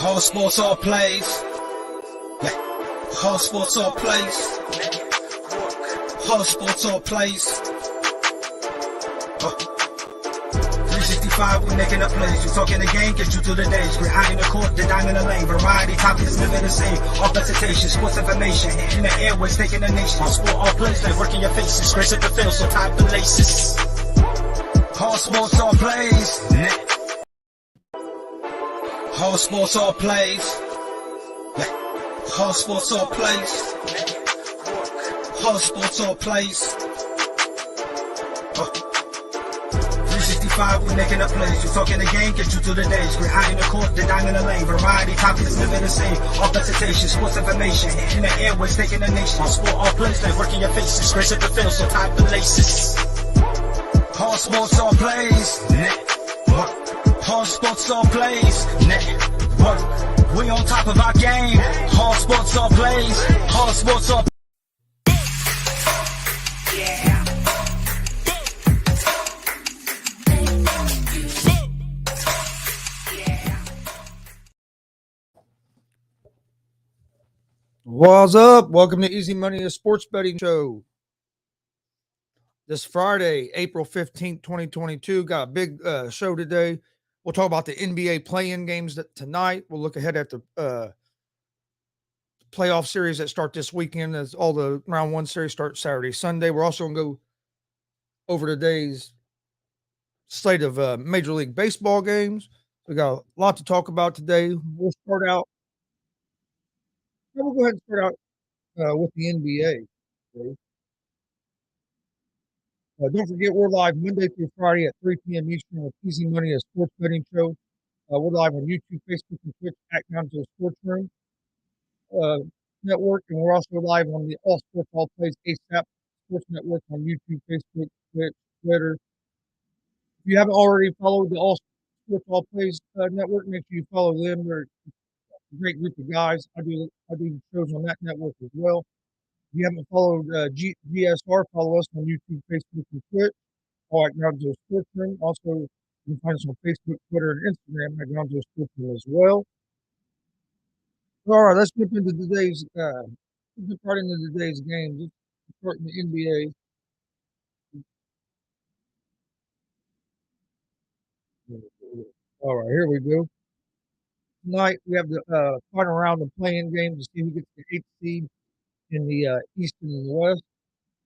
Whole sports all plays. Yeah. Whole sports all plays. Whole sports all plays. 365 365, we making a place. You talking the game, get you through the days. We're out in the court, the dime in the lane. Variety topics, living the same. All presentation, sports information. In the airways, taking the nation. All sport, all plays, like working your faces. Grace at the field, so tie the laces. All sports, all plays. All sports, all plays. All sports, all plays. All sports, all plays. 365, we making a place. You talking the game, get you through the days. We're out in the court, the dime in the lane. Variety topics, living the same. All presentation, sports information. In the airways, taking the nation. All sport, all plays, like working your faces. Grace at the field, so tie the laces. All sports, all plays. All sports, all plays. We on top of our game. All sports, all plays. All sports, all. What's up? Welcome to Easy Money, a sports betting show. This Friday, April 15th, 2022. Got a big show today. We'll talk about the NBA play-in games tonight. We'll look ahead at the playoff series that start this weekend as all the round one series start Saturday, Sunday. We're also going to go over today's slate of Major League Baseball games. We got a lot to talk about today. We'll go ahead and start out with the NBA. Okay. Don't forget, we're live Monday through Friday at 3 p.m. Eastern with Easy Money, a sports betting show. We're live on YouTube, Facebook, and Twitch at Gonzo Sports Room Network, and we're also live on the All Sports All Plays ASAP Sports Network on YouTube, Facebook, Twitch, Twitter. If you haven't already followed the All Sports All Plays Network, make sure you follow them. They're a great group of guys. I do shows on that network as well. If you haven't followed GSR, follow us on YouTube, Facebook, and Twitch, all at Gonzo Sports Room. Also, you can find us on Facebook, Twitter, and Instagram at Gonzo Sports Room as well. All right, let's jump into today's game. Let's start in the NBA. All right, here we go. Tonight we have the final round of play-in games to see who gets the 8th seed in the East and the West.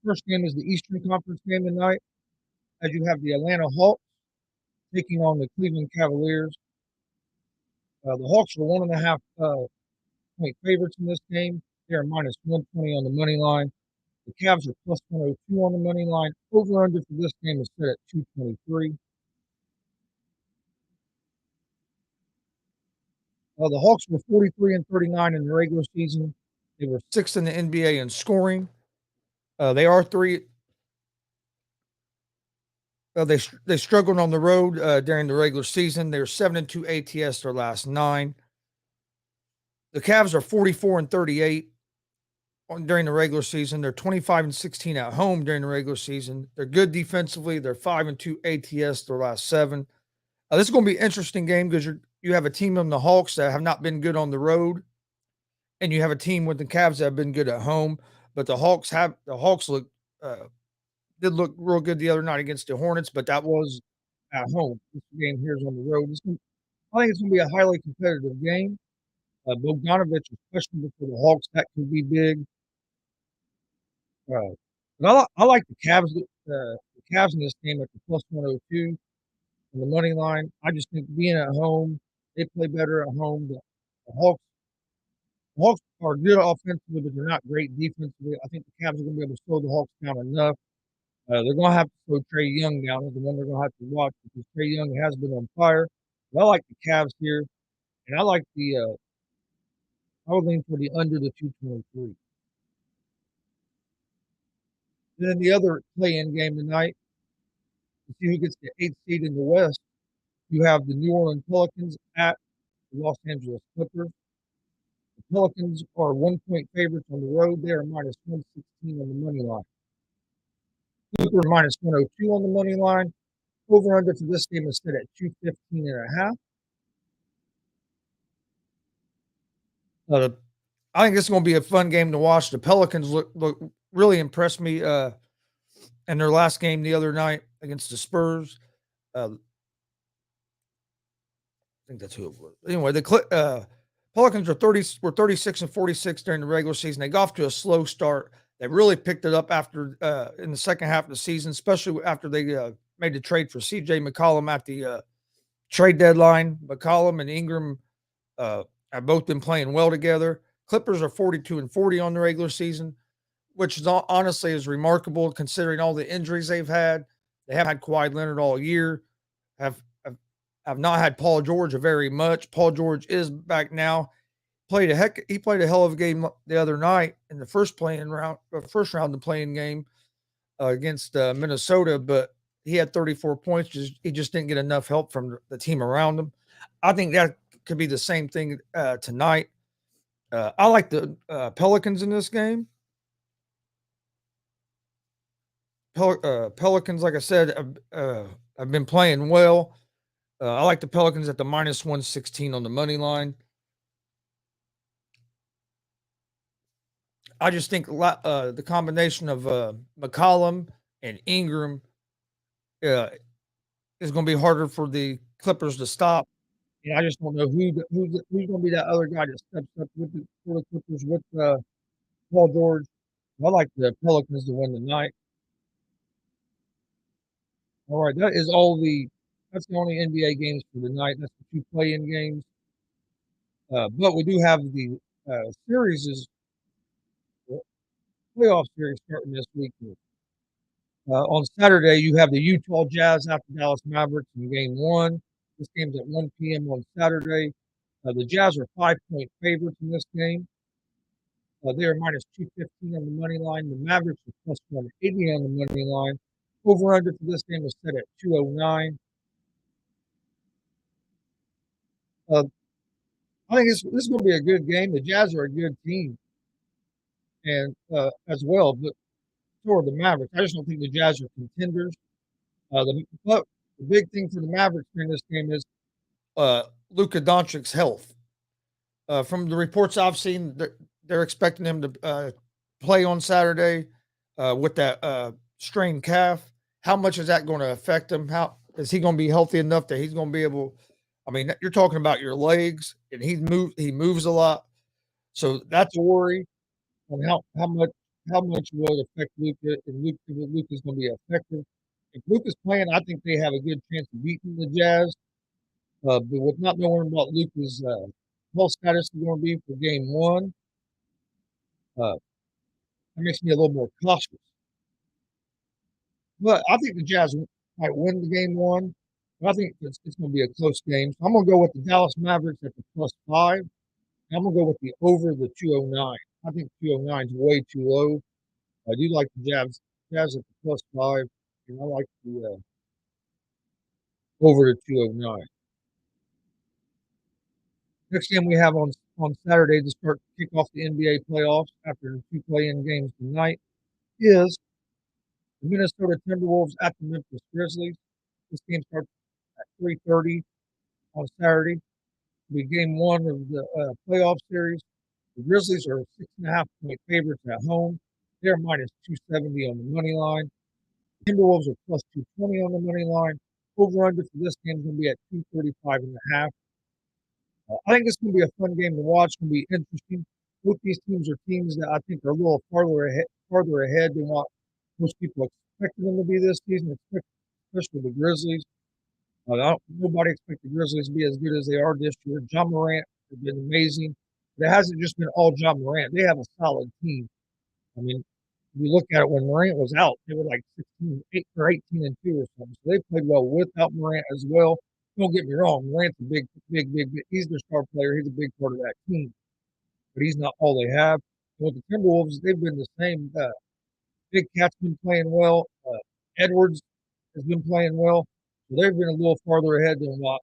First game is the Eastern Conference game tonight, as you have the Atlanta Hawks taking on the Cleveland Cavaliers. The Hawks are 1.5 point favorites in this game. They are minus 120 on the money line. The Cavs are plus 102 on the money line. Over under for this game is set at 223. The Hawks were 43-39 in the regular season. They were 6th in the NBA in scoring. They are 3. They struggled on the road during the regular season. They're 7-2 ATS their last 9. The Cavs are 44-38 during the regular season. They're 25-16 at home during the regular season. They're good defensively. They're 5-2 ATS their last 7. This is going to be an interesting game because you have a team on the Hawks that have not been good on the road, and you have a team with the Cavs that have been good at home. But the Hawks did look real good the other night against the Hornets, but that was at home. This game here is on the road. I think it's going to be a highly competitive game. Bogdanovich is questionable for the Hawks. That can be big. But I like the Cavs. The Cavs in this game at the plus 102 on the money line. I just think being at home, they play better at home. The Hawks are good offensively, but they're not great defensively. I think the Cavs are going to be able to slow the Hawks down enough. They're going to have to slow Trae Young down. Is the one they're going to have to watch because Trae Young has been on fire. But I like the Cavs here, and I like I would lean for the under the 223. Then the other play-in game tonight, to see who gets the 8th seed in the West, you have the New Orleans Pelicans at the Los Angeles Clippers. The Pelicans are 1-point favorites on the road. They are minus 116 on the money line. Clippers minus 102 on the money line. Over under for this game is set at 215.5. I think this is going to be a fun game to watch. The Pelicans look really impressed me in their last game the other night against the Spurs. think that's who it was. Anyway, Pelicans were 36-46 during the regular season. They got off to a slow start. They really picked it up after in the second half of the season, especially after they made the trade for C.J. McCollum at the trade deadline. McCollum and Ingram have both been playing well together. Clippers are 42-40 on the regular season, which is honestly is remarkable considering all the injuries they've had. They haven't had Kawhi Leonard all year. Have not had Paul George very much. Paul George is back now. He played a hell of a game the other night in the first round of the playing game against Minnesota, but he had 34 points. He just didn't get enough help from the team around him. I think that could be the same thing tonight. I like the Pelicans in this game. Pelicans, like I said, have been playing well. I like the Pelicans at the minus 116 on the money line. I just think the combination of McCollum and Ingram is going to be harder for the Clippers to stop. And I just don't know who's going to be that other guy that steps up for the Clippers with Paul George. I like the Pelicans to win tonight. All right, that's the only NBA games for the night. That's the two play-in games. But we do have the playoff series starting this week. On Saturday, you have the Utah Jazz after Dallas Mavericks in Game 1. This game's at 1 p.m. on Saturday. The Jazz are 5-point favorites in this game. They are minus 215 on the money line. The Mavericks are plus 180 on the money line. Over-under for this game is set at 209. I think this is going to be a good game. The Jazz are a good team, and as well, but so are the Mavericks. I just don't think the Jazz are contenders. But the big thing for the Mavericks during this game is Luka Doncic's health. From the reports I've seen, they're expecting him to play on Saturday with that strained calf. How much is that going to affect him? How is he going to be healthy enough that he's going to be able? I mean, you're talking about your legs, and he moves a lot, so that's a worry on how much will it affect Luka, and if Luka's going to be effective. If Luka's playing, I think they have a good chance of beating the Jazz. But with not knowing what Luka's health status is going to be for Game 1, that makes me a little more cautious. But I think the Jazz might win the Game 1. But I think it's going to be a close game. So I'm going to go with the Dallas Mavericks at the +5. And I'm going to go with the over the 209. I think 209 is way too low. I do like the Jazz at the +5. And I like the over the 209. Next game we have on Saturday to start kick off the NBA playoffs after the two play-in games tonight is the Minnesota Timberwolves at the Memphis Grizzlies. This game starts at 3:30 on Saturday. It'll be Game 1 of the playoff series. The Grizzlies are 6.5-point favorites at home. They're minus 270 on the money line. Timberwolves are plus 220 on the money line. Over-under for this game is going to be at 235.5. I think this is going to be a fun game to watch. It's going to be interesting. Both these teams are teams that I think are a little farther ahead than what most people expected them to be this season, especially the Grizzlies. Nobody expected the Grizzlies to be as good as they are this year. John Morant has been amazing. But it hasn't just been all John Morant. They have a solid team. I mean, if you look at it, when Morant was out, they were like 8 or 18-2 or something. So they played well without Morant as well. Don't get me wrong, Morant's a big. He's their star player. He's a big part of that team, but he's not all they have. And with the Timberwolves, they've been the same. Big Cat's been playing well. Edwards has been playing well. So they've been a little farther ahead than what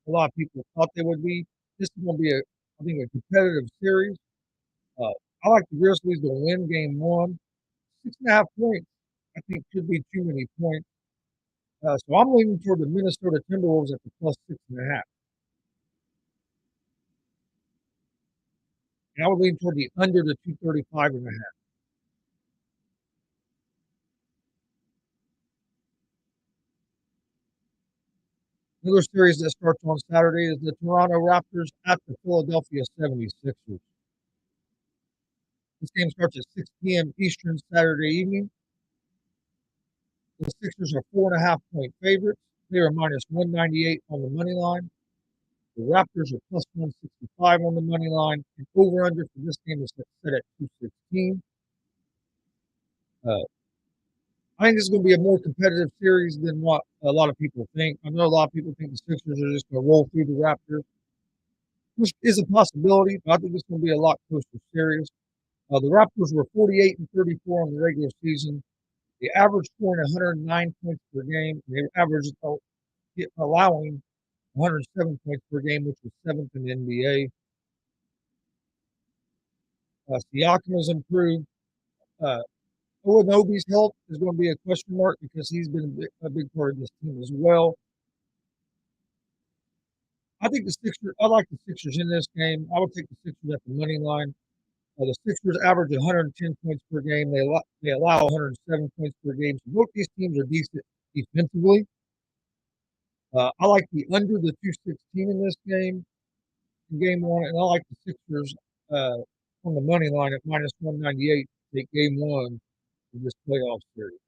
a lot of people thought they would be. This is going to be, I think, a competitive series. I like the Grizzlies to win Game 1. 6.5 points, I think, could be too many points. So I'm leaning toward the Minnesota Timberwolves at the +6.5. And I would lean toward the under the 235.5. Another series that starts on Saturday is the Toronto Raptors at the Philadelphia 76ers. This game starts at 6 p.m. Eastern Saturday evening. The Sixers are 4.5 point favorites. They are minus 198 on the money line. The Raptors are plus 165 on the money line. And over under for this game is set at 216. I think this is going to be a more competitive series than what a lot of people think. I know a lot of people think the Sixers are just going to roll through the Raptors, which is a possibility, but I think it's going to be a lot closer series. The Raptors were 48 and 34 on the regular season. They averaged scoring 109 points per game. They averaged allowing 107 points per game, which was seventh in the NBA. Siakam has improved. Olanobi's health is going to be a question mark because he's been a big part of this team as well. I think the Sixers. I like the Sixers in this game. I would take the Sixers at the money line. The Sixers average 110 points per game. They allow 107 points per game. So both these teams are decent defensively. I like the under the 216 in this game, in game one, and I like the Sixers on the money line at minus 198 to take game one of this playoff series.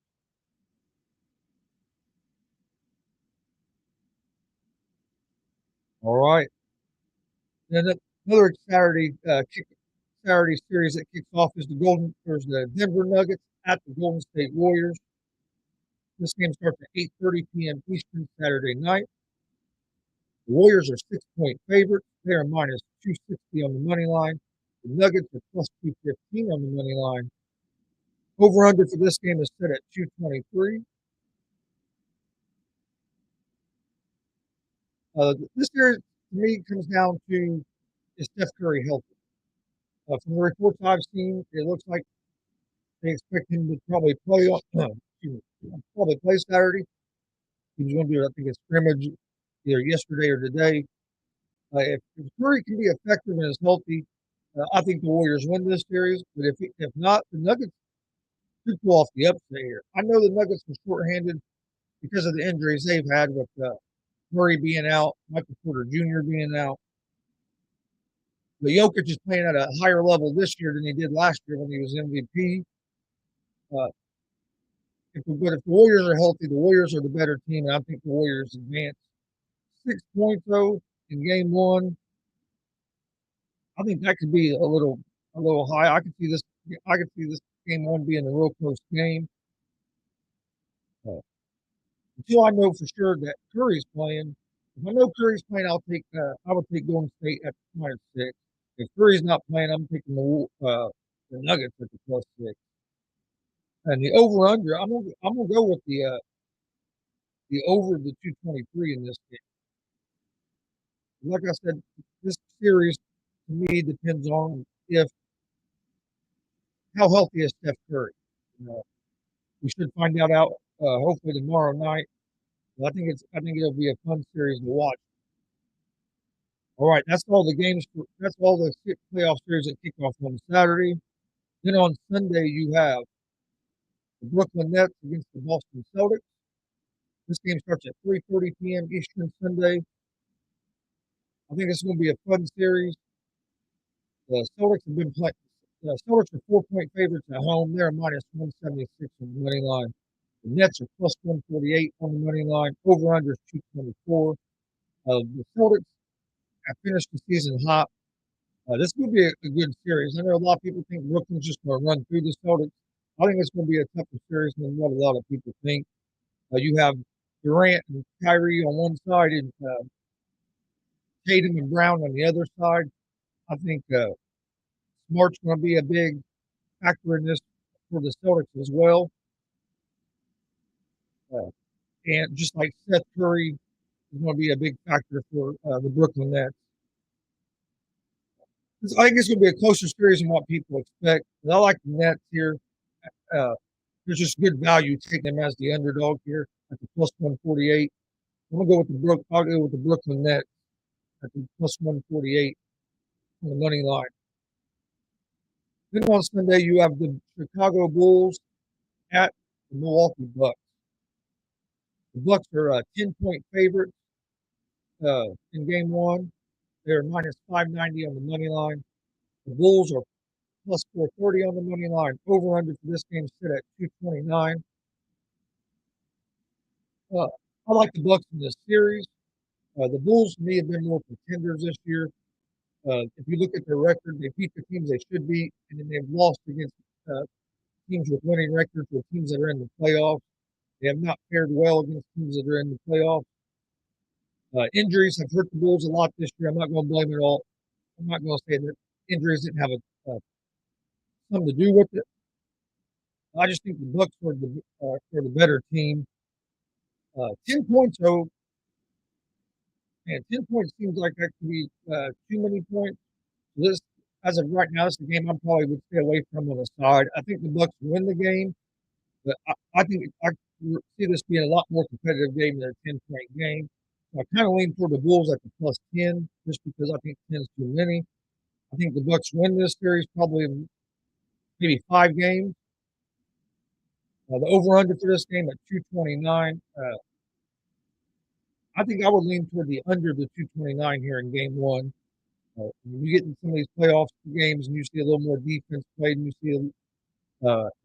All right. Then another Saturday series that kicks off is the Denver Nuggets at the Golden State Warriors. This game starts at 8:30 p.m. Eastern Saturday night. The Warriors are 6 point favorites. They are minus 260 on the money line. The Nuggets are plus 215 on the money line. Over under for this game is set at 223. This series to me comes down to is Steph Curry healthy? From the reports I've seen, it looks like they expect him to probably play on probably play Saturday. He was going to do, I think, a scrimmage either yesterday or today. If Curry can be effective and is healthy, I think the Warriors win this series. But if not, the Nuggets could pull off the upset here. I know the Nuggets were shorthanded because of the injuries they've had with Murray being out, Michael Porter Jr. being out. The Jokic is playing at a higher level this year than he did last year when he was MVP. But if the Warriors are healthy, the Warriors are the better team, and I think the Warriors advance. 6 points though in game one. I think that could be a little high. I could see this. I could see this game one being a real close game. Uh, until I know for sure that Curry's playing. If I know Curry's playing, I would take Golden State at -6. If Curry's not playing, I'm taking the Nuggets at the +6. And the over under, I'm gonna go with the over the 223 in this game. Like I said, this series to me depends on if how healthy is Steph Curry. We should find out hopefully tomorrow night. But I think it'll be a fun series to watch. All right, that's all the games. That's all the playoff series that kick off on Saturday. Then on Sunday you have the Brooklyn Nets against the Boston Celtics. This game starts at 3:30 p.m. Eastern Sunday. I think it's going to be a fun series. The Celtics have been playing. The Celtics are 4 point favorites at home. They're minus 176 on the money line. The Nets are plus 148 on the money line. Over under is 224. The Celtics have finished the season hot. This will be a good series. I know a lot of people think Brooklyn's just going to run through the Celtics. I think it's going to be a tougher series than what a lot of people think. You have Durant and Kyrie on one side and Tatum and Brown on the other side. I think Smart's going to be a big factor in this for the Celtics as well. And just like Seth Curry is going to be a big factor for the Brooklyn Nets. I think it's going to be a closer series than what people expect. But I like the Nets here. There's just good value taking them as the underdog here at the plus 148. I'm gonna go with I'll go with the Brooklyn Nets at the plus 148 on the money line. Then on Sunday you have the Chicago Bulls at the Milwaukee Bucks. The Bucks are 10 point favorites. in game one. They're minus 590 on the money line. The Bulls are plus 430 on the money line. Over under for this game sit at 229. Uh, I like the Bucks in this series. The Bulls may have been more contenders this year. If you look at their record, they beat the teams they should beat, and then they've lost against uh, teams with winning records or teams that are in the playoffs. They have not fared well against teams that are in the playoffs. Injuries have hurt the Bulls a lot this year. I'm not going to blame it all. I'm not going to say that injuries didn't have something to do with it. I just think the Bucks were the better team. 10 points, though, man, 10 points seems like that could be too many points. This, as of right now, this is a game I probably would stay away from on the side. I think the Bucks win the game, but I think I see this being a lot more competitive game than a 10-point game. So I kind of lean toward the Bulls at the plus 10, just because I think 10 is too many. I think the Bucks win this series probably maybe 5 games. The over/under for this game at 229. I think I would lean toward the under the 229 here in game one. When you get in some of these playoff games and you see a little more defense played, and you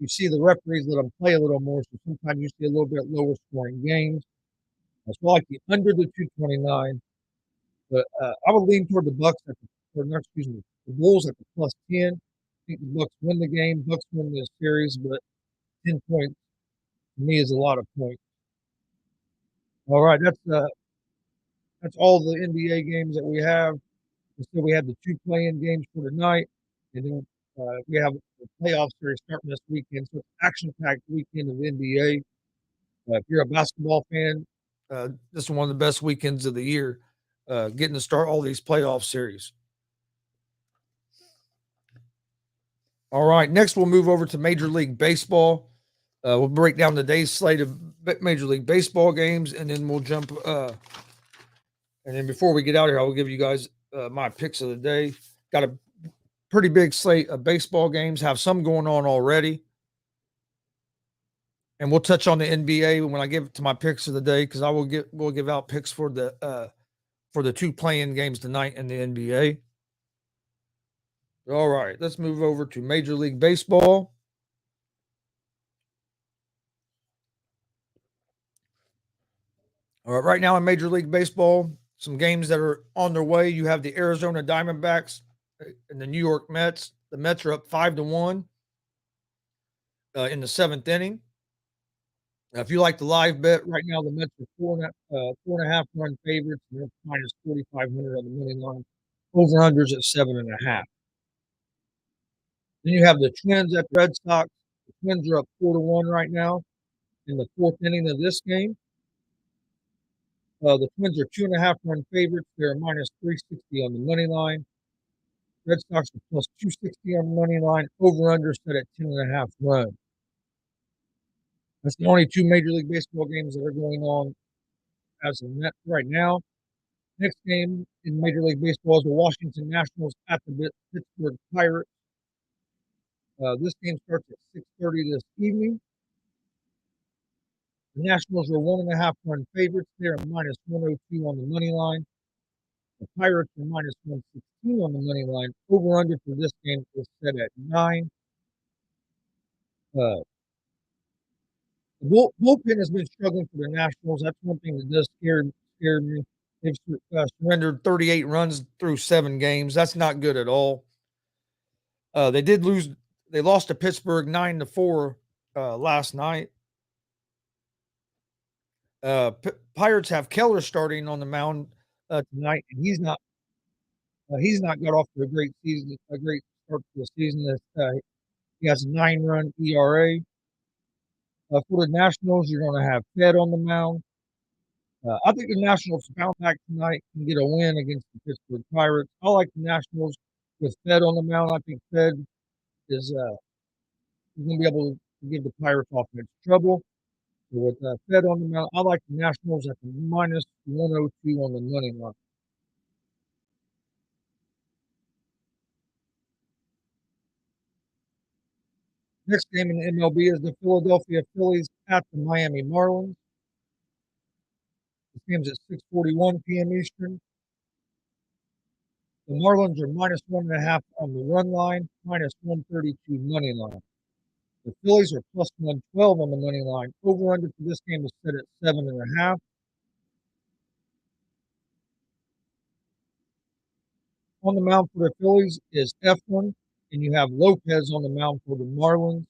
see the referees let them play a little more, so sometimes you see a little bit lower scoring games. So I like the under the 229, but I would lean toward the Bucks the Bulls at the plus 10. I think the Bucks win the game. Bucks win this series, but 10 points to me is a lot of points. All right, that's all the NBA games that we have. So we have the 2 play-in games for tonight, and then we have the playoff series starting this weekend. So it's action-packed weekend of NBA. If you're a basketball fan, this is one of the best weekends of the year, getting to start all these playoff series. All right, next we'll move over to Major League Baseball. We'll break down today's slate of Major League Baseball games, and then we'll jump. And then before we get out here, I will give you guys my picks of the day. Got a pretty big slate of baseball games. Have some going on already, and we'll touch on the NBA when I give to my picks of the day, because we'll give out picks for the 2 play-in games tonight in the NBA. All right, let's move over to Major League Baseball. All right, right now in Major League Baseball, some games that are on their way. You have the Arizona Diamondbacks and the New York Mets. The Mets are up 5-1 in the 7th inning. If you like the live bet right now, the Mets are 4.5 run favorites, and they're minus 4,500 on the money line. Over unders at 7.5. Then you have the Twins at the Red Sox. The Twins are up 4-1 right now in the 4th inning of this game. The Twins are 2.5 run favorites. They're minus 360 on the money line. Red Sox are plus 260 on the money line. Over under set at 10.5 runs. That's the only 2 Major League Baseball games that are going on as of right now. Next game in Major League Baseball is the Washington Nationals at the Pittsburgh Pirates. This game starts at 6:30 this evening. The Nationals are 1.5 run favorites. They're minus 102 on the money line. The Pirates are minus 116 on the money line. Over under for this game is set at 9. The bullpen has been struggling for the Nationals. That's one thing that does scare me. They've surrendered 38 runs through 7 games. That's not good at all. They did lose. They lost to Pittsburgh 9-4 last night. Pirates have Keller starting on the mound tonight, and he's not got off to a great start to the season. He has a 9-run ERA. For the Nationals, you're going to have Fed on the mound. I think the Nationals bounce back tonight and get a win against the Pittsburgh Pirates. I like the Nationals with Fed on the mound. I think Fed is going to be able to give the Pirates offense trouble. So with Fed on the mound, I like the Nationals at the minus 102 on the money line. Next game in the MLB is the Philadelphia Phillies at the Miami Marlins. The game's at 6:41 p.m. Eastern. The Marlins are -1.5 on the run line, -132 money line. The Phillies are +112 on the money line. Over under for this game is set at 7.5. On the mound for the Phillies is Eflin, and you have Lopez on the mound for the Marlins.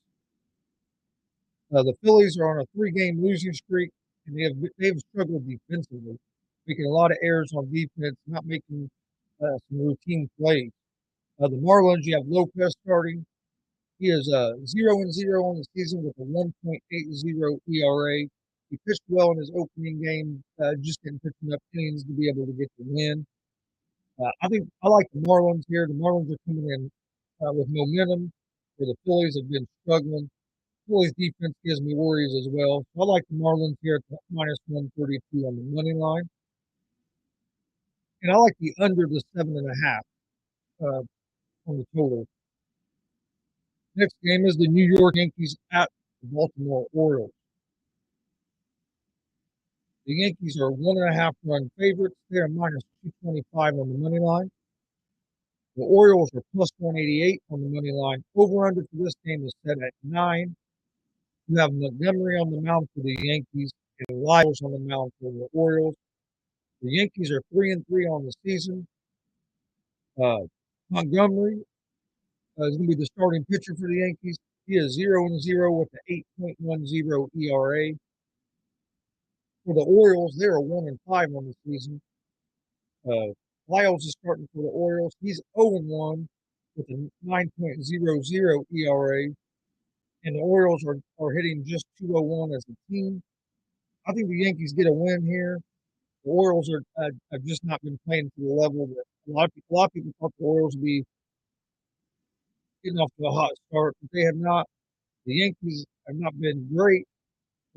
The Phillies are on a 3-game losing streak, and they've struggled defensively, making a lot of errors on defense, not making some routine plays. The Marlins, you have Lopez starting. He is 0-0 on the season with a 1.80 ERA. He pitched well in his opening game, just didn't pitch enough innings to be able to get the win. I think I like the Marlins here. The Marlins are coming in with momentum, where the Phillies have been struggling. Phillies defense gives me worries as well. So I like the Marlins here at -132 on the money line, and I like the under the 7.5 on the total. Next game is the New York Yankees at the Baltimore Orioles. The Yankees are 1.5 run favorites. They are -225 on the money line. The Orioles are +188 on the money line. Over under for this game is set at 9. You have Montgomery on the mound for the Yankees and Lyles on the mound for the Orioles. The Yankees are 3-3 on the season. Montgomery is going to be the starting pitcher for the Yankees. He is 0-0 with an 8.10 ERA. For the Orioles, they're 1-5 on the season. Lyles is starting for the Orioles. He's 0-1 with a 9.00 ERA. And the Orioles are hitting just 201 as a team. I think the Yankees get a win here. The Orioles have just not been playing to the level that a lot of people thought the Orioles would be getting off to a hot start, but they have not. The Yankees have not been great.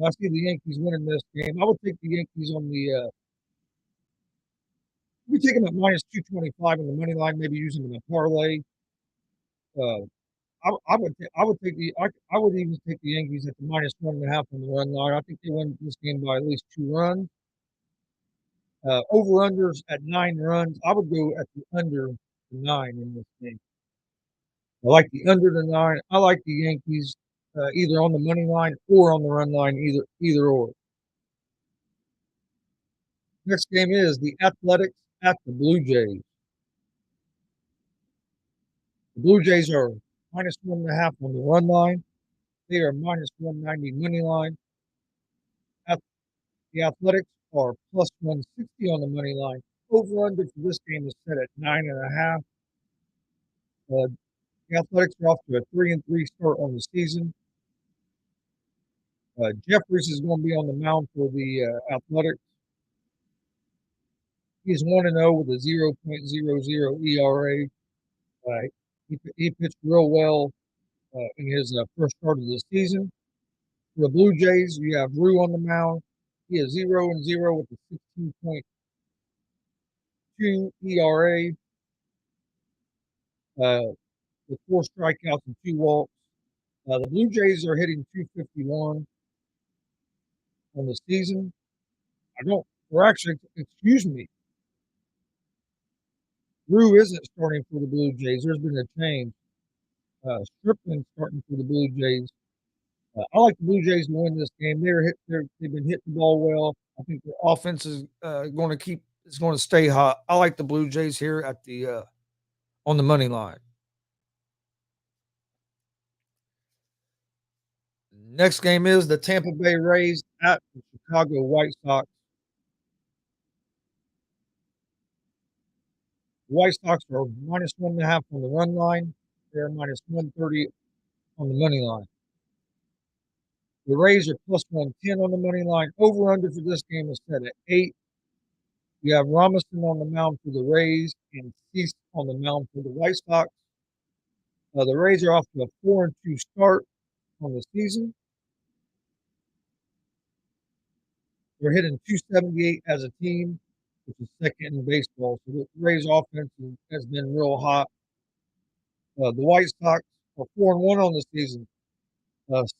I see the Yankees winning this game. I would take the Yankees on the. We take them at -225 on the money line, maybe using them in a parlay. Uh, I would take I would even take the Yankees at the -1.5 on the run line. I think they win this game by at least 2 runs. Over unders at 9 runs. I would go at the under the 9 in this game. I like the under the 9. I like the Yankees either on the money line or on the run line, either or. Next game is the Athletics at the Blue Jays. The Blue Jays are -1.5 on the run line. They are -190 money line. The Athletics are +160 on the money line. Over under for this game is set at 9.5. The Athletics are off to a 3-3 start on the season. Jeffries is going to be on the mound for the Athletics. He's 1-0 with a 0.00 ERA. He pitched real well in his first start of the season. For the Blue Jays, you have Rue on the mound. He is 0-0 with a 16.2 ERA with 4 strikeouts and 2 walks. The Blue Jays are hitting 251 on the season. Excuse me, Rue isn't starting for the Blue Jays. There's been a change. Strickland starting for the Blue Jays. I like the Blue Jays to win this game. They've been hitting the ball well. I think their offense is going to stay hot. I like the Blue Jays here at the on the money line. Next game is the Tampa Bay Rays at the Chicago White Sox. The White Sox are -1.5 on the run line. They're -130 on the money line. The Rays are +110 on the money line. Over under for this game is set at 8. You have Robinson on the mound for the Rays and Cease on the mound for the White Sox. The Rays are off to a 4-2 start on the season. They're hitting 278 as a team, which is second in baseball. So the Rays offense has been real hot. The White Sox are 4-1 on the season.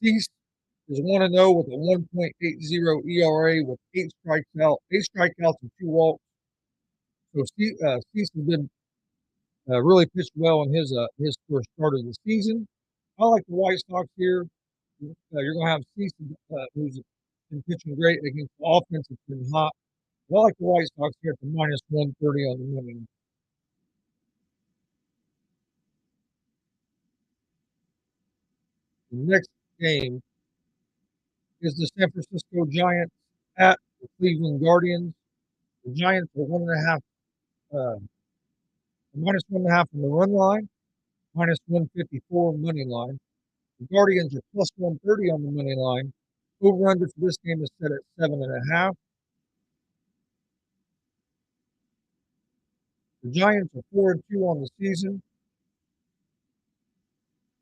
Cease is 1-0 with a 1.80 ERA with eight strikeouts and two walks. So Cease has been really pitched well in his first start of the season. I like the White Sox here. You're going to have Cease, who's been pitching great against the offense. It's been hot. I like the White Sox here at the minus 130 on the money line. The next game is the San Francisco Giants at the Cleveland Guardians. The Giants are 1.5, minus 1.5 on the run line, minus 154 money line. The Guardians are plus 130 on the money line. Over under for this game is set at 7.5. The Giants are 4-2 on the season.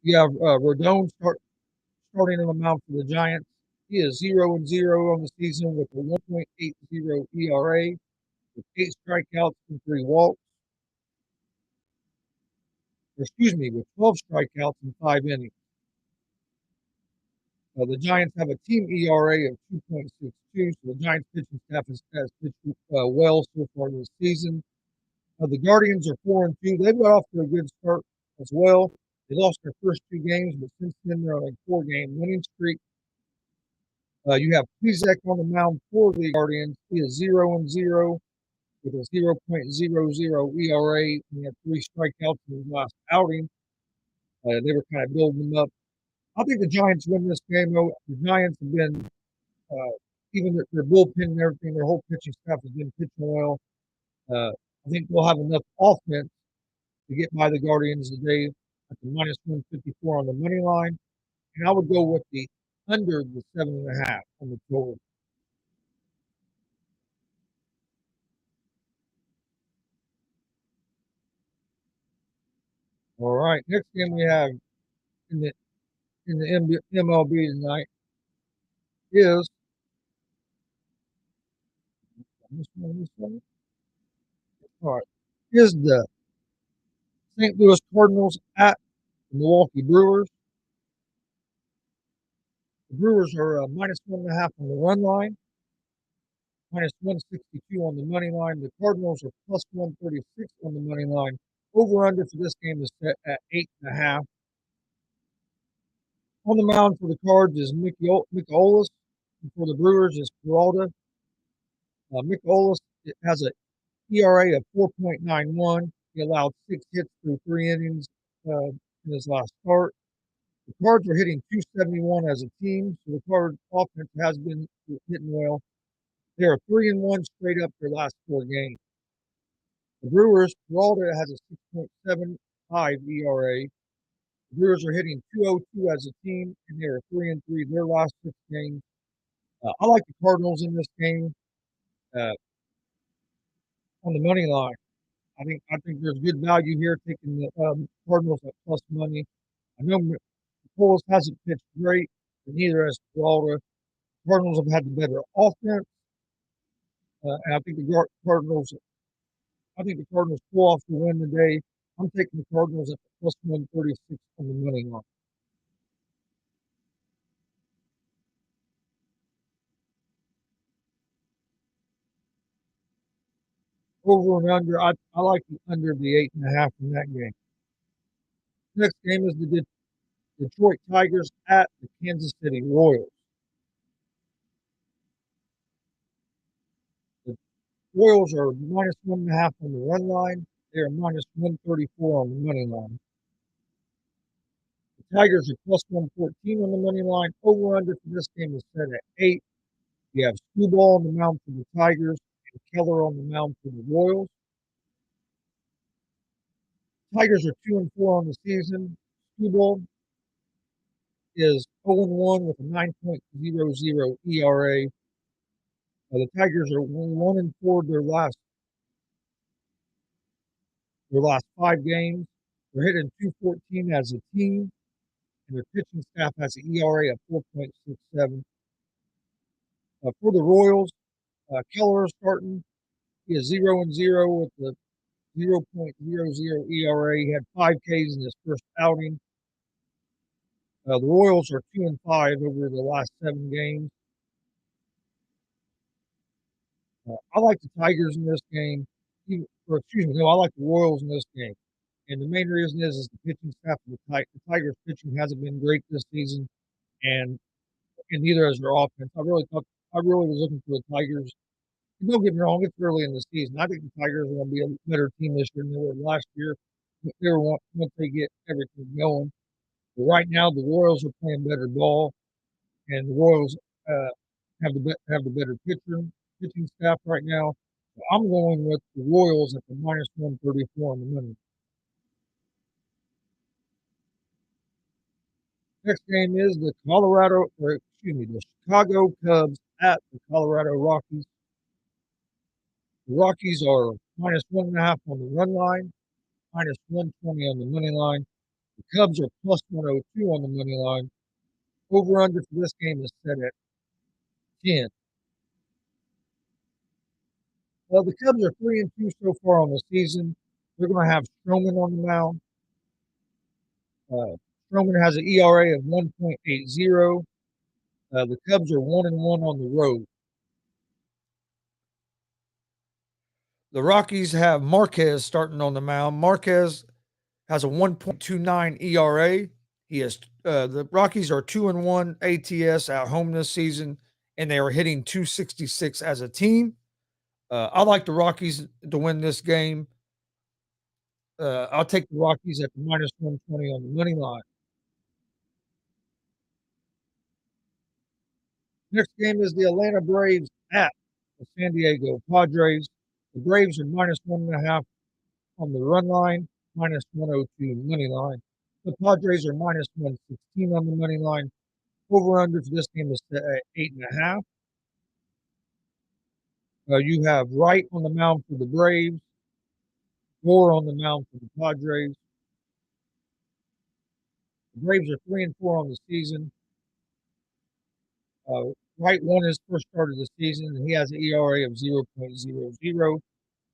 You have Rodon starting on the mound for the Giants. He is 0-0 on the season with a 1.80 ERA, with 8 strikeouts and 3 walks. Excuse me, with 12 strikeouts in 5 innings. The Giants have a team ERA of 2.62, so the Giants pitching staff has pitched well so far this season. The Guardians are 4-2. They've got off to a good start as well. They lost their first 2 games, but since then they're on a 4-game winning streak. You have Plezek on the mound for the Guardians. He is 0-0 with a 0.00 ERA. He had 3 strikeouts in his last outing. They were kind of building him up. I think the Giants win this game, though. The Giants have been, even their bullpen and everything, their whole pitching staff has been pitching well. I think they'll have enough offense to get by the Guardians today at the minus 154 on the money line. And I would go with the under the 7.5 on the total. All right, next game we have in the MLB tonight is this one. All right, is the St. Louis Cardinals at the Milwaukee Brewers. The Brewers are minus 1.5 on the run line, minus 162 on the money line. The Cardinals are plus 136 on the money line. Over under for this game is set at 8.5. On the mound for the Cards is Michaelis, and for the Brewers is Peralta. Michaelis has a ERA of 4.91. He allowed 6 hits through 3 innings in his last start. The Cards are hitting 271 as a team, so the Card offense has been hitting well. They are 3-1 straight up their last 4 games. The Brewers, Peralta has a 6.75 ERA. The Brewers are hitting 202 as a team, and they are 3-3 their last 6 games. I like the Cardinals in this game on the money line. I think there's good value here taking the Cardinals at plus money. I know Pujols hasn't pitched great, but neither has Peralta. Cardinals have had the better offense, and I think the Cardinals pull off the win today. I'm taking the Cardinals at plus 136 on the money line. Over and under, I like the under the 8.5 in that game. Next game is the Detroit Tigers at the Kansas City Royals. The Royals are minus 1.5 on the run line. They are minus 134 on the money line. The Tigers are plus 114 on the money line. Over under for this game is set at 8. You have Skubal on the mound for the Tigers and Keller on the mound for the Royals. Tigers are 2-4 on the season. Skubal is 0-1 with a 9.00 ERA. The Tigers are 1-4 their last 5 games. They're hitting 214 as a team, and their pitching staff has an ERA of 4.67. For the Royals, Keller is starting. He is 0-0 with the 0.00 ERA. He had 5 Ks in his first outing. The Royals are 2-5 over the last 7 games. I like the Tigers in this game. Or excuse me, no, I like the Royals in this game. And the main reason is the pitching staff of the Tigers pitching hasn't been great this season, and neither has their offense. I really was looking for the Tigers. And don't get me wrong, it's early in the season. I think the Tigers are going to be a better team this year than they were last year. Once they get everything going. But right now, the Royals are playing better ball, and the Royals uh, have the better pitching staff right now. So I'm going with the Royals at the minus 134 on the money. Next game is the Chicago Cubs at the Colorado Rockies. The Rockies are minus 1.5 on the run line, minus 120 on the money line. The Cubs are plus 102 on the money line. Over under for this game is set at 10. Well, the Cubs are 3-2 so far on the season. They're going to have Stroman on the mound. Uh, Stroman has an ERA of 1.80. The Cubs are 1-1 on the road. The Rockies have Marquez starting on the mound. Marquez has a 1.29 ERA. The Rockies are 2-1 ATS at home this season, and they are hitting 266 as a team. I like the Rockies to win this game. I'll take the Rockies at the minus 120 on the money line. Next game is the Atlanta Braves at the San Diego Padres. The Braves are minus 1.5 on the run line, minus 102 money line. The Padres are minus 116 on the money line. Over under for this game is set at 8.5. You have Wright on the mound for the Braves, Gore on the mound for the Padres. The Braves are 3-4 on the season. Wright won his first start of the season, and he has an ERA of 0.00.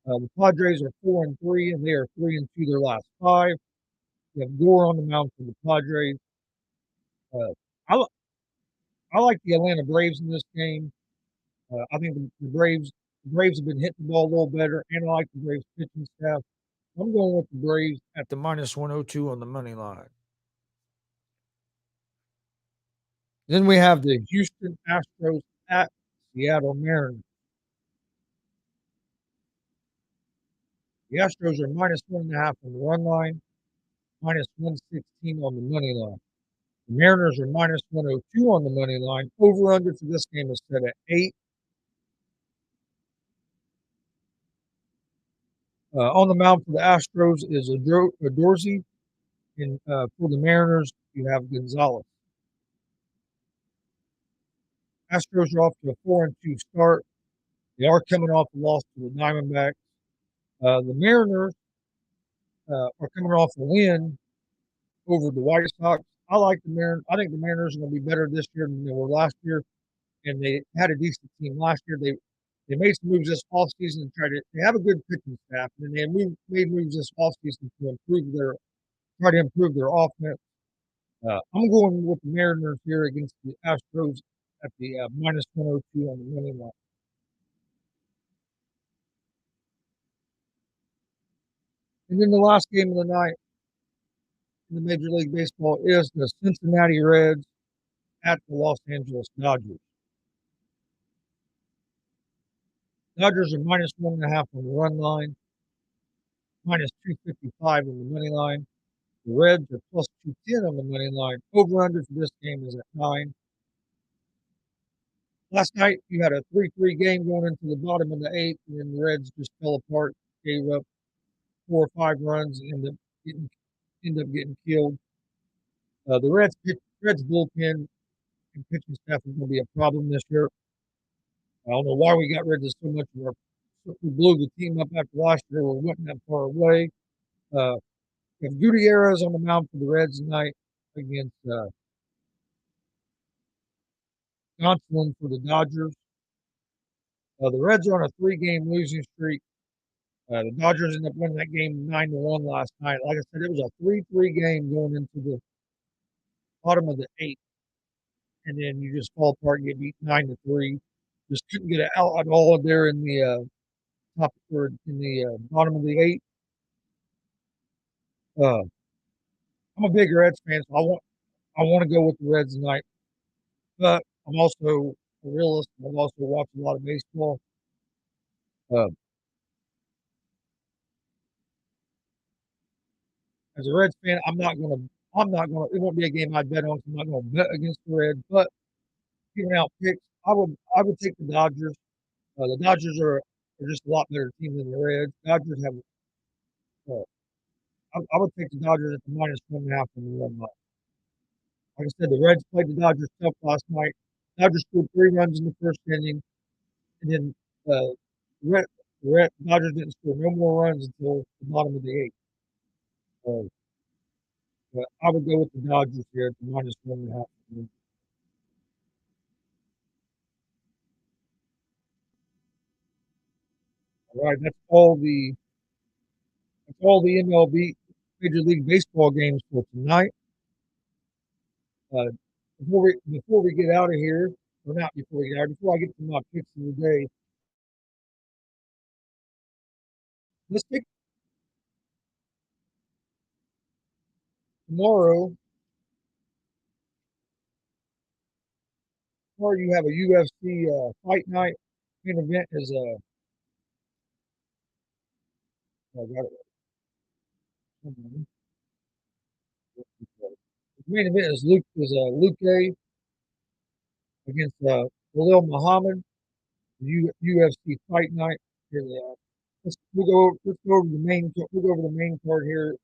The Padres are 4-3, and they are 3-2 their last 5. You have Gore on the mound for the Padres. Uh, I, I like the Atlanta Braves in this game. I think the Braves have been hitting the ball a little better, and I like the Braves pitching staff. I'm going with the Braves at the minus 102 on the money line. Then we have the Houston Astros at Seattle Mariners. The Astros are minus 1.5 on the run line, minus 116 on the money line. The Mariners are minus 102 on the money line. Over under for this game is set at 8. On the mound for the Astros is Dorsey, and for the Mariners, you have Gonzalez. Astros are off to a 4-2 start. They are coming off a loss to the Diamondbacks. The Mariners are coming off a win over the White Sox. I think the Mariners are going to be better this year than they were last year, and they had a decent team last year. They made some moves this offseason and they have a good pitching staff, and they made moves this offseason to try to improve their offense. I'm going with the Mariners here against the Astros at the minus 102 on the money line. And then the last game of the night in the Major League Baseball is the Cincinnati Reds at the Los Angeles Dodgers. Dodgers are minus 1.5 on the run line, minus 255 on the money line. The Reds are plus 210 on the money line. Over under for this game is at 9. Last night, you had a 3-3 game going into the bottom of the 8th, and then the Reds just fell apart, gave up 4 or 5 runs, and ended up getting killed. The Reds bullpen and pitching staff is going to be a problem this year. I don't know why we got rid of so much of our. We blew the team up after last year. We wasn't that far away. If Gutierrez on the mound for the Reds tonight against Johnson for the Dodgers. The Reds are on a 3-game losing streak. The Dodgers ended up winning that game 9-1 last night. Like I said, it was a 3-3 game going into bottom of the eighth, and then you just fall apart and get beat 9-3. Just couldn't get it out at all there in the top or in the bottom of the eighth. Uh, I'm a big Reds fan, so I want to go with the Reds tonight. But I'm also a realist. I've also watched a lot of baseball. Uh, as a Reds fan, I'm not gonna. It won't be a game I bet on. So I'm not gonna bet against the Reds. But giving out picks, I would take the Dodgers. The Dodgers are just a lot better team than the Reds. Dodgers have. Uh, I would take the Dodgers at the -1.5 on the run line. Like I said, the Reds played the Dodgers tough last night. Dodgers scored 3 runs in the first inning, and then uh, the Dodgers didn't score no more runs until the bottom of the eighth. So, but I would go with the Dodgers here at the -1.5. All right, that's all the MLB Major League Baseball games for tonight. Uh, before we get out of here, or not before we get out, before I get to my picks of the day, let's pick tomorrow. Tomorrow you have a UFC fight night. Main event is I got it. The main event is Luke against Khalil Muhammad. UFC fight night. Here, let's go over the main card here.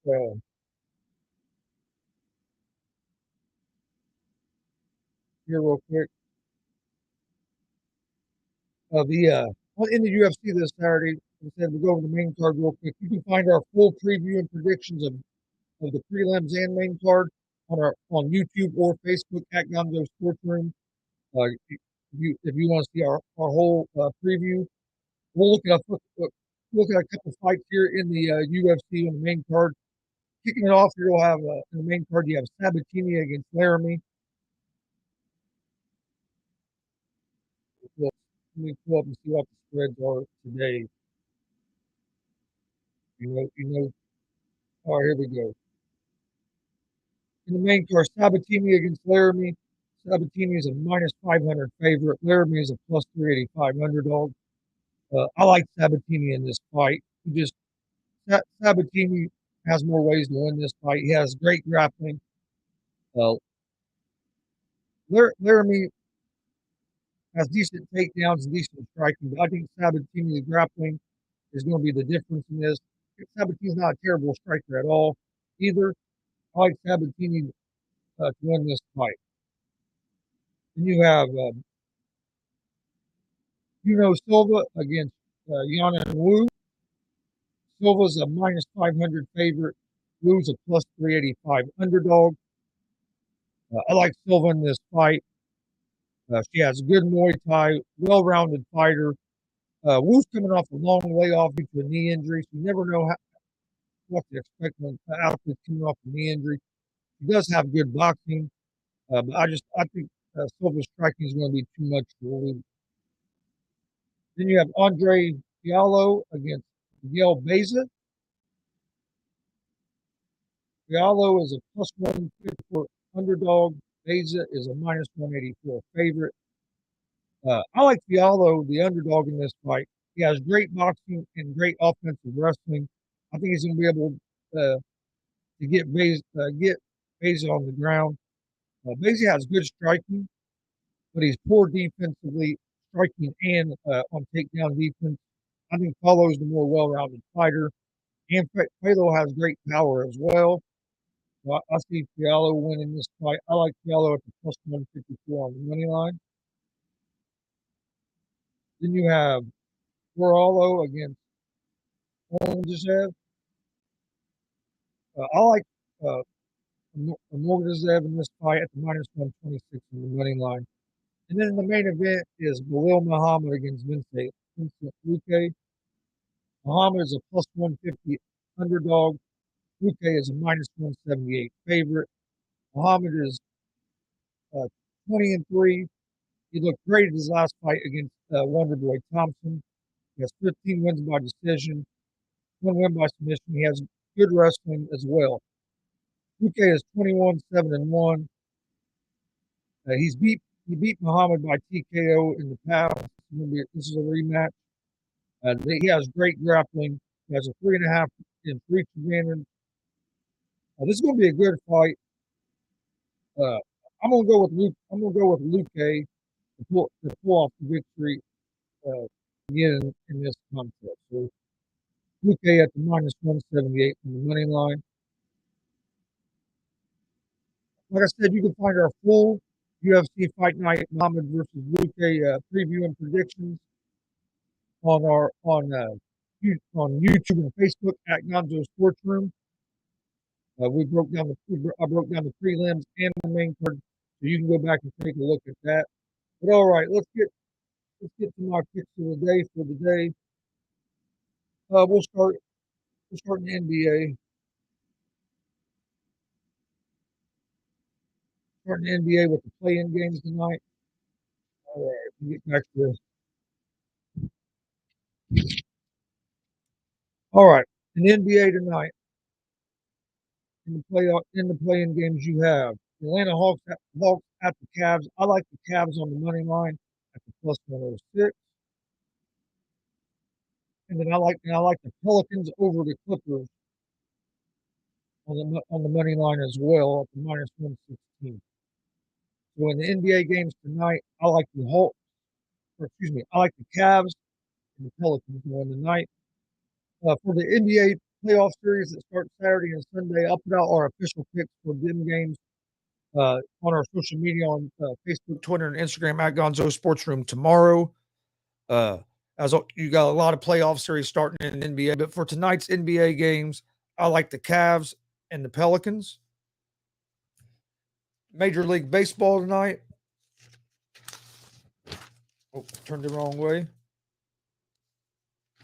Uh, Here real quick. The In the UFC this Saturday, like I said, we'll go over the main card real quick. You can find our full preview and predictions of the prelims and main card on YouTube or Facebook at Gonzo Sports Room. If you want to see our whole preview, we'll look at a couple fights here in the UFC on the main card. Kicking it off here, we'll have in the main card you have Sabatini against Laramie. Let me pull up and see what the spreads are today. You know. All right, here we go. In the main card, Sabatini against Laramie. Sabatini is a -500 favorite. Laramie is a +385 underdog. I like Sabatini in this fight. Sabatini has more ways to win this fight. He has great grappling. Uh, Laramie has decent takedowns and decent striking, but I think Sabatini's grappling is going to be the difference in this. Sabatini's not a terrible striker at all either. I like Sabatini to win this fight. Then you have Silva against Yana Wu. Silva's a -500 favorite. Wu's a +385 underdog. I like Silva in this fight. She has good Muay Thai, well-rounded fighter. Wu's coming off a long layoff due to a knee injury, so you never know what to expect when an athlete coming off a knee injury. He does have good boxing, but I think Silva's striking is going to be too much for Wu. Then you have Andre Fiallo against Miguel Beza. Fiallo is a +154 underdog. Beza is a -184 favorite. I like Fiallo, the underdog in this fight. He has great boxing and great offensive wrestling. I think he's going to be able to get Beza on the ground. Beza has good striking, but he's poor defensively, striking and on takedown defense. I think Fiallo is the more well-rounded fighter, and Fiallo has great power as well. So I see Fiallo winning this fight. I like Fiallo at the +154 on the money line. Then you have Warallo against Morgazev. I like uh, Morgazev in this fight at the -126 on the money line. And then the main event is Khalil Muhammad against Vincent Luque. Muhammad is a +150 underdog. Luque is a -178 favorite. Muhammad is 20-3. He looked great in his last fight against Wonderboy Thompson. He has 15 wins by decision, 1 win by submission. He has good wrestling as well. Luke is 21-7-1. He beat Muhammad by TKO in the past. This is a rematch. He has great grappling. He has a 3.5 in reach advantage. This is going to be a good fight. I'm going to go with Luke. I'm going to go with Luke to pull off the victory again in this contest. So Luke at the -178 on the money line. Like I said, you can find our full UFC Fight Night Muhammad versus Luke preview and predictions on YouTube and Facebook at Gonzo Sports Room. I broke down the prelims and the main card, so you can go back and take a look at that. But all right, let's get to my picks of the day for the day. We'll start in the NBA. Starting the NBA with the play-in games tonight. All right, we'll get back to this. All right, in the NBA tonight, in the play-in games, you have the Atlanta Hawks at the Cavs. I like the Cavs on the money line at the +106. And then I like the Pelicans over the Clippers on the money line as well at the -116. So in the NBA games tonight, I like the Cavs and the Pelicans to win the night. For the NBA playoff series that starts Saturday and Sunday, I'll put out our official picks for them games on our social media on Facebook, Twitter, and Instagram at Gonzo Sports Room tomorrow. As you got a lot of playoff series starting in the NBA, but for tonight's NBA games, I like the Cavs and the Pelicans. Major League Baseball tonight. Oh, turned the wrong way.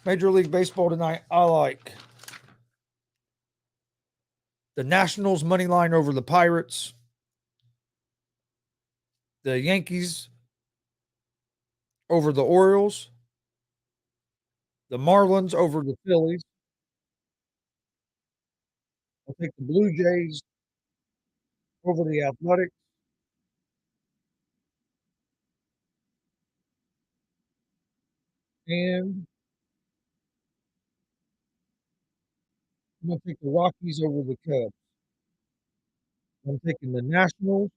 Major League Baseball tonight, I like the Nationals money line over the Pirates. The Yankees over the Orioles. The Marlins over the Phillies. I'll take the Blue Jays over the Athletics. And I'm going to take the Rockies over the Cubs. I'm taking the Nationals.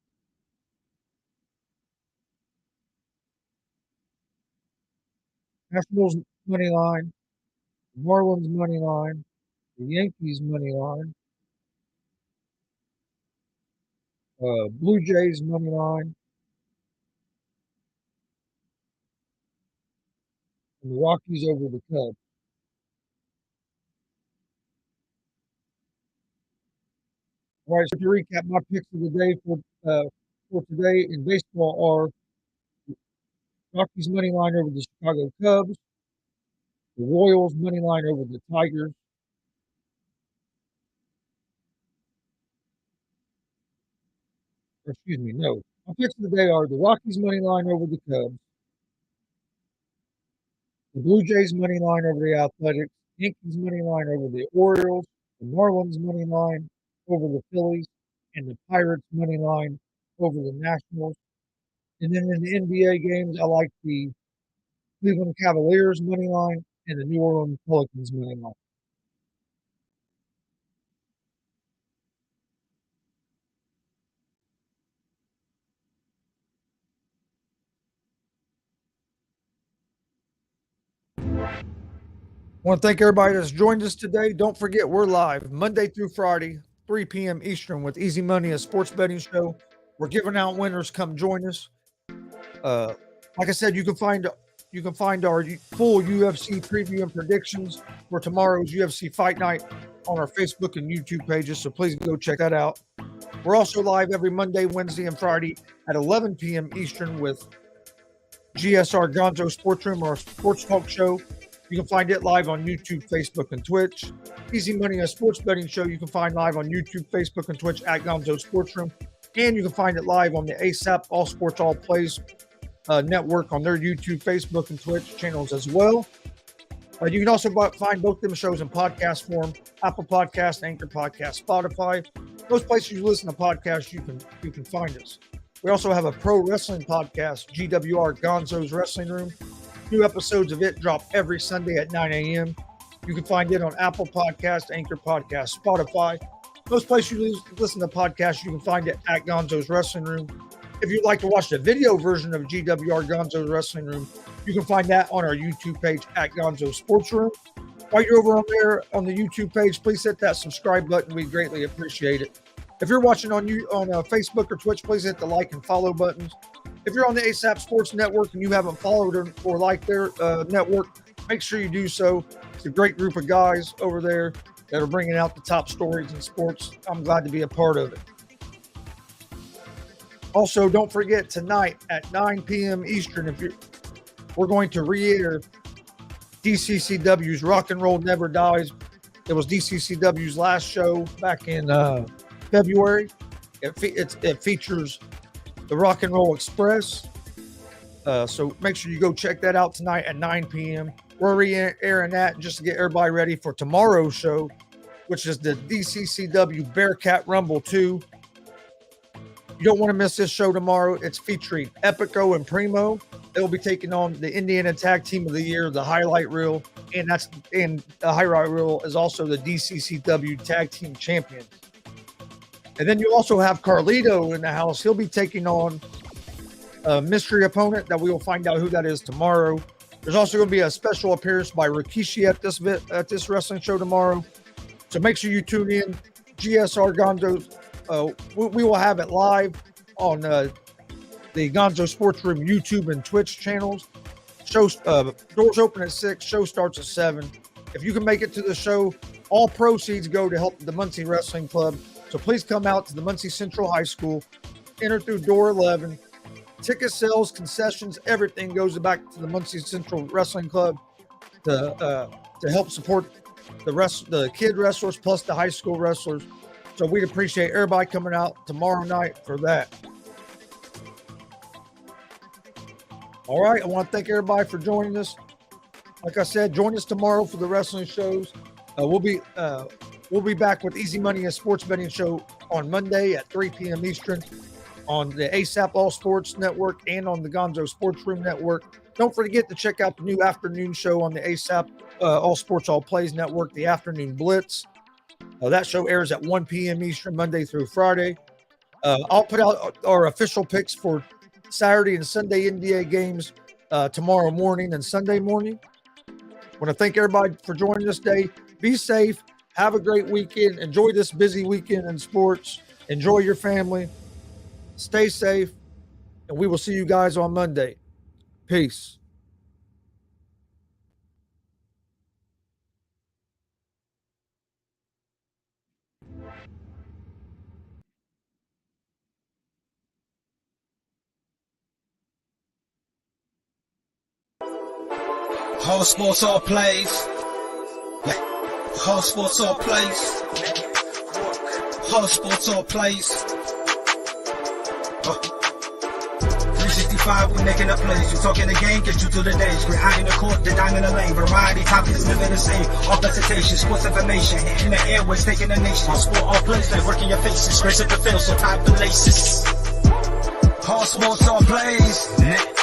Nationals money line. The Marlins money line. The Yankees money line. Blue Jays money line. And the Rockies over the Cubs. All right, so to recap, my picks of the day for today in baseball are Rockies money line over the Chicago Cubs, the Royals money line over the Tigers, or excuse me, no. My picks of the day are the Rockies money line over the Cubs, the Blue Jays money line over the Athletics, Yankees money line over the Orioles, the Marlins money line over the Phillies, and the Pirates money line over the Nationals. And then in the NBA games, I like the Cleveland Cavaliers money line and the New Orleans Pelicans money line. I want to thank everybody that's joined us today. Don't forget, we're live Monday through Friday, 3 p.m. Eastern with Easy Money, a sports betting show. We're giving out winners. Come join us. Like I said, you can find our full UFC preview and predictions for tomorrow's UFC Fight Night on our Facebook and YouTube pages. So please go check that out. We're also live every Monday, Wednesday, and Friday at 11 p.m. Eastern with GSR Gonzo Sports Room, our sports talk show. You can find it live on YouTube, Facebook, and Twitch. Easy Money, a sports betting show, you can find live on YouTube, Facebook, and Twitch at Gonzo Sports Room. And you can find it live on the ASAP All Sports All Plays network on their YouTube, Facebook, and Twitch channels as well. You can also find both them shows in podcast form: Apple Podcast, Anchor Podcast, Spotify. Those places you listen to podcasts, you can find us. We also have a pro wrestling podcast, GWR Gonzo's Wrestling Room. New episodes of it drop every Sunday at 9 a.m. You can find it on Apple Podcast, Anchor Podcast, Spotify. Most places you listen to podcasts, you can find it at Gonzo's Wrestling Room. If you'd like to watch the video version of GWR Gonzo's Wrestling Room, you can find that on our YouTube page at Gonzo Sports Room. While you're over on there on the YouTube page, please hit that subscribe button. We greatly appreciate it. If you're watching on Facebook or Twitch, please hit the like and follow buttons. If you're on the ASAP Sports Network and you haven't followed or liked their network, make sure you do so. It's a great group of guys over there that are bringing out the top stories in sports. I'm glad to be a part of it. Also, don't forget tonight at 9 p.m. Eastern, we're going to re-air DCCW's Rock and Roll Never Dies. It was DCCW's last show back in February. It features the Rock and Roll Express. So make sure you go check that out tonight at 9 p.m. We're re-airing that just to get everybody ready for tomorrow's show, which is the DCCW Bearcat Rumble 2. You don't want to miss this show tomorrow. It's featuring Epico and Primo. They'll be taking on the Indiana Tag Team of the Year, the Highlight Reel, and the Highlight Reel is also the DCCW Tag Team Champions. And then you also have Carlito in the house. He'll be taking on a mystery opponent that we will find out who that is tomorrow. There's also going to be a special appearance by Rikishi at this wrestling show tomorrow. So make sure you tune in. GSR Gonzo. We will have it live on the Gonzo Sports Room YouTube and Twitch channels. Doors open at 6. Show starts at 7. If you can make it to the show, all proceeds go to help the Muncie Wrestling Club. So please come out to the Muncie Central High School. Enter through door 11. Ticket sales, concessions, everything goes back to the Muncie Central Wrestling Club to help support the kid wrestlers plus the high school wrestlers. So we'd appreciate everybody coming out tomorrow night for that. All right, I want to thank everybody for joining us. Like I said, join us tomorrow for the wrestling shows. We'll be back with Easy Money and Sports Betting Show on Monday at 3 p.m. Eastern on the ASAP All Sports Network and on the Gonzo Sports Room Network. Don't forget to check out the new afternoon show on the ASAP All Sports All Plays Network, the Afternoon Blitz. That show airs at 1 p.m. Eastern, Monday through Friday. I'll put out our official picks for Saturday and Sunday NBA games tomorrow morning and Sunday morning. I want to thank everybody for joining us today. Be safe. Have a great weekend. Enjoy this busy weekend in sports. Enjoy your family. Stay safe. And we will see you guys on Monday. Peace. All sports, all plays. All sports, all plays. All sports, all plays. 365, we making up plays. You talking the game, get you to the days. We're high in the court, the dime in the lane. Variety, topics, living the same. All presentation, sports information. In the airways, taking the nation. All sport, all plays, they working your faces. Grace at the field, so tie the laces. All sports, all plays.